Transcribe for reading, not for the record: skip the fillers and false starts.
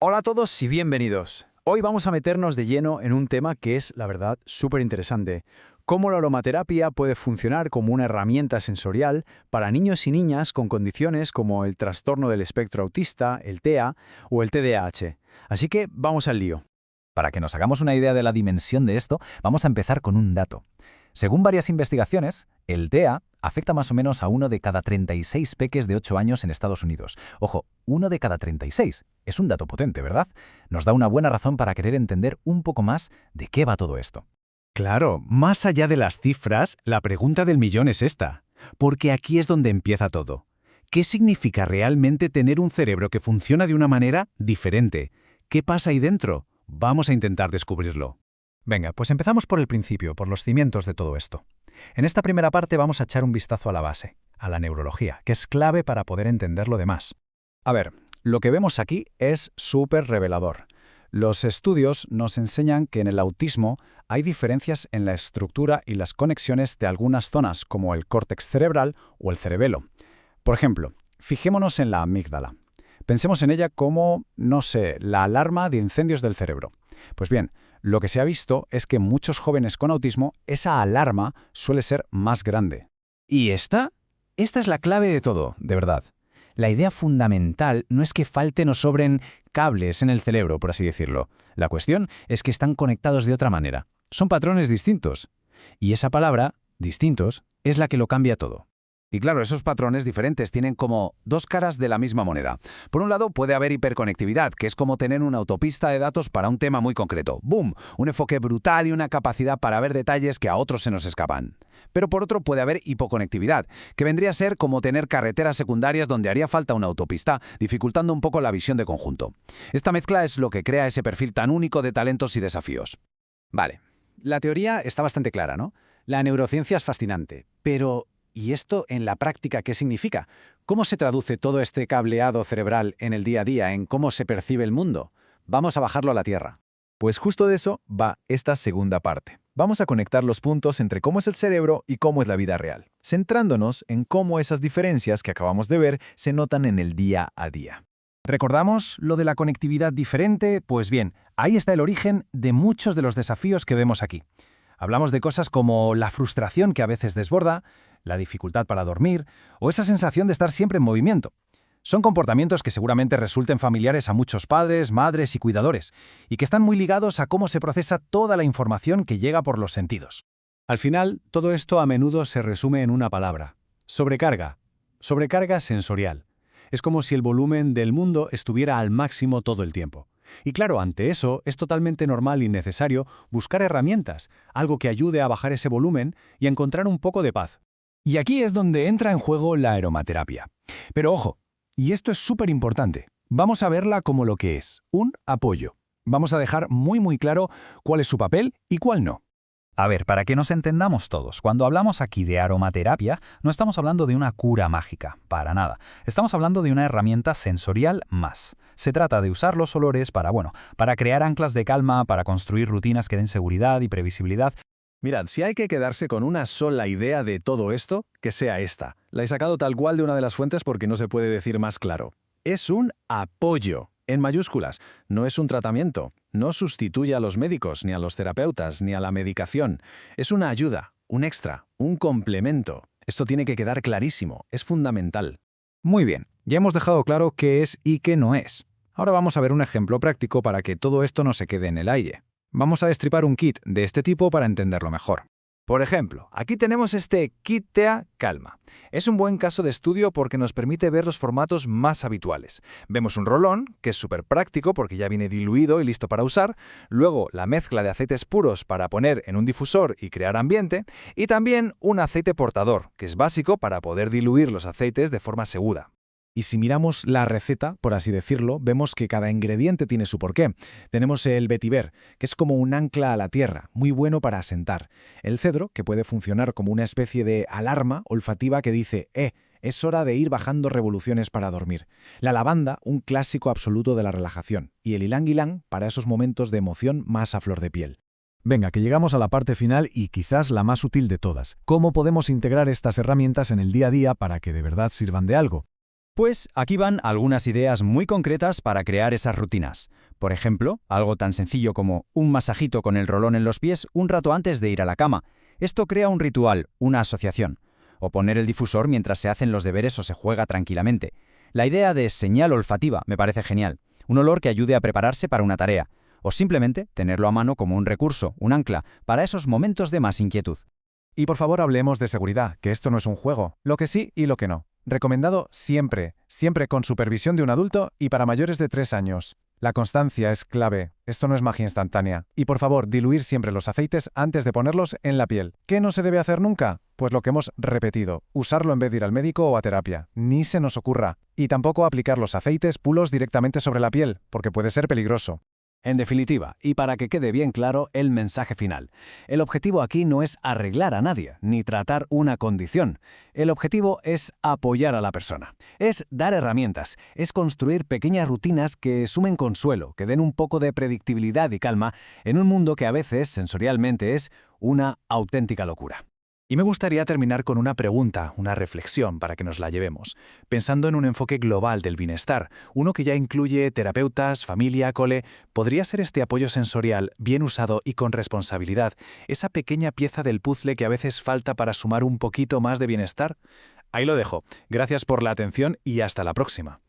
Hola a todos y bienvenidos. Hoy vamos a meternos de lleno en un tema que es, la verdad, súper interesante. Cómo la aromaterapia puede funcionar como una herramienta sensorial para niños y niñas con condiciones como el trastorno del espectro autista, el TEA o el TDAH. Así que vamos al lío. Para que nos hagamos una idea de la dimensión de esto, vamos a empezar con un dato. Según varias investigaciones, el TEA afecta más o menos a 1 de cada 36 peques de 8 años en Estados Unidos. Ojo, 1 de cada 36. Es un dato potente, ¿verdad? Nos da una buena razón para querer entender un poco más de qué va todo esto. Claro, más allá de las cifras, la pregunta del millón es esta. Porque aquí es donde empieza todo. ¿Qué significa realmente tener un cerebro que funciona de una manera diferente? ¿Qué pasa ahí dentro? Vamos a intentar descubrirlo. Venga, pues empezamos por el principio, por los cimientos de todo esto. En esta primera parte vamos a echar un vistazo a la base, a la neurología, que es clave para poder entender lo demás. A ver, lo que vemos aquí es súper revelador. Los estudios nos enseñan que en el autismo hay diferencias en la estructura y las conexiones de algunas zonas, como el córtex cerebral o el cerebelo. Por ejemplo, fijémonos en la amígdala. Pensemos en ella como, no sé, la alarma de incendios del cerebro. Pues bien, lo que se ha visto es que en muchos jóvenes con autismo esa alarma suele ser más grande. ¿Y esta? Esta es la clave de todo, de verdad. La idea fundamental no es que falten o sobren cables en el cerebro, por así decirlo. La cuestión es que están conectados de otra manera. Son patrones distintos. Y esa palabra, distintos, es la que lo cambia todo. Y claro, esos patrones diferentes tienen como dos caras de la misma moneda. Por un lado, puede haber hiperconectividad, que es como tener una autopista de datos para un tema muy concreto. ¡Boom! Un enfoque brutal y una capacidad para ver detalles que a otros se nos escapan. Pero por otro, puede haber hipoconectividad, que vendría a ser como tener carreteras secundarias donde haría falta una autopista, dificultando un poco la visión de conjunto. Esta mezcla es lo que crea ese perfil tan único de talentos y desafíos. Vale, la teoría está bastante clara, ¿no? La neurociencia es fascinante, pero ¿y esto en la práctica qué significa? ¿Cómo se traduce todo este cableado cerebral en el día a día, en cómo se percibe el mundo? Vamos a bajarlo a la tierra. Pues justo de eso va esta segunda parte. Vamos a conectar los puntos entre cómo es el cerebro y cómo es la vida real, centrándonos en cómo esas diferencias que acabamos de ver se notan en el día a día. ¿Recordamos lo de la conectividad diferente? Pues bien, ahí está el origen de muchos de los desafíos que vemos aquí. Hablamos de cosas como la frustración que a veces desborda, la dificultad para dormir o esa sensación de estar siempre en movimiento. Son comportamientos que seguramente resulten familiares a muchos padres, madres y cuidadores, y que están muy ligados a cómo se procesa toda la información que llega por los sentidos. Al final, todo esto a menudo se resume en una palabra. Sobrecarga. Sobrecarga sensorial. Es como si el volumen del mundo estuviera al máximo todo el tiempo. Y claro, ante eso es totalmente normal y necesario buscar herramientas, algo que ayude a bajar ese volumen y a encontrar un poco de paz. Y aquí es donde entra en juego la aromaterapia. Pero ojo, y esto es súper importante, vamos a verla como lo que es, un apoyo. Vamos a dejar muy claro cuál es su papel y cuál no. A ver, para que nos entendamos todos, cuando hablamos aquí de aromaterapia, no estamos hablando de una cura mágica, para nada. Estamos hablando de una herramienta sensorial más. Se trata de usar los olores para crear anclas de calma, para construir rutinas que den seguridad y previsibilidad. Mirad, si hay que quedarse con una sola idea de todo esto, que sea esta. La he sacado tal cual de una de las fuentes porque no se puede decir más claro. Es un apoyo, en mayúsculas. No es un tratamiento. No sustituye a los médicos, ni a los terapeutas, ni a la medicación. Es una ayuda, un extra, un complemento. Esto tiene que quedar clarísimo, es fundamental. Muy bien, ya hemos dejado claro qué es y qué no es. Ahora vamos a ver un ejemplo práctico para que todo esto no se quede en el aire. Vamos a destripar un kit de este tipo para entenderlo mejor. Por ejemplo, aquí tenemos este Kit TEA Calma. Es un buen caso de estudio porque nos permite ver los formatos más habituales. Vemos un rolón, que es súper práctico porque ya viene diluido y listo para usar, luego la mezcla de aceites puros para poner en un difusor y crear ambiente, y también un aceite portador, que es básico para poder diluir los aceites de forma segura. Y si miramos la receta, por así decirlo, vemos que cada ingrediente tiene su porqué. Tenemos el vetiver, que es como un ancla a la tierra, muy bueno para asentar. El cedro, que puede funcionar como una especie de alarma olfativa que dice es hora de ir bajando revoluciones para dormir. La lavanda, un clásico absoluto de la relajación. Y el ylang ylang, para esos momentos de emoción más a flor de piel. Venga, que llegamos a la parte final y quizás la más útil de todas. ¿Cómo podemos integrar estas herramientas en el día a día para que de verdad sirvan de algo? Pues aquí van algunas ideas muy concretas para crear esas rutinas. Por ejemplo, algo tan sencillo como un masajito con el rolón en los pies un rato antes de ir a la cama. Esto crea un ritual, una asociación. O poner el difusor mientras se hacen los deberes o se juega tranquilamente. La idea de señal olfativa me parece genial. Un olor que ayude a prepararse para una tarea. O simplemente tenerlo a mano como un recurso, un ancla, para esos momentos de más inquietud. Y por favor hablemos de seguridad, que esto no es un juego. Lo que sí y lo que no. Recomendado siempre, siempre con supervisión de un adulto y para mayores de 3 años. La constancia es clave, esto no es magia instantánea. Y por favor, diluir siempre los aceites antes de ponerlos en la piel. ¿Qué no se debe hacer nunca? Pues lo que hemos repetido, usarlo en vez de ir al médico o a terapia. Ni se nos ocurra. Y tampoco aplicar los aceites puros directamente sobre la piel, porque puede ser peligroso. En definitiva, y para que quede bien claro el mensaje final, el objetivo aquí no es arreglar a nadie, ni tratar una condición. El objetivo es apoyar a la persona. Es dar herramientas, es construir pequeñas rutinas que sumen consuelo, que den un poco de predictibilidad y calma en un mundo que a veces, sensorialmente, es una auténtica locura. Y me gustaría terminar con una pregunta, una reflexión para que nos la llevemos, pensando en un enfoque global del bienestar, uno que ya incluye terapeutas, familia, cole. ¿Podría ser este apoyo sensorial, bien usado y con responsabilidad, esa pequeña pieza del puzzle que a veces falta para sumar un poquito más de bienestar? Ahí lo dejo. Gracias por la atención y hasta la próxima.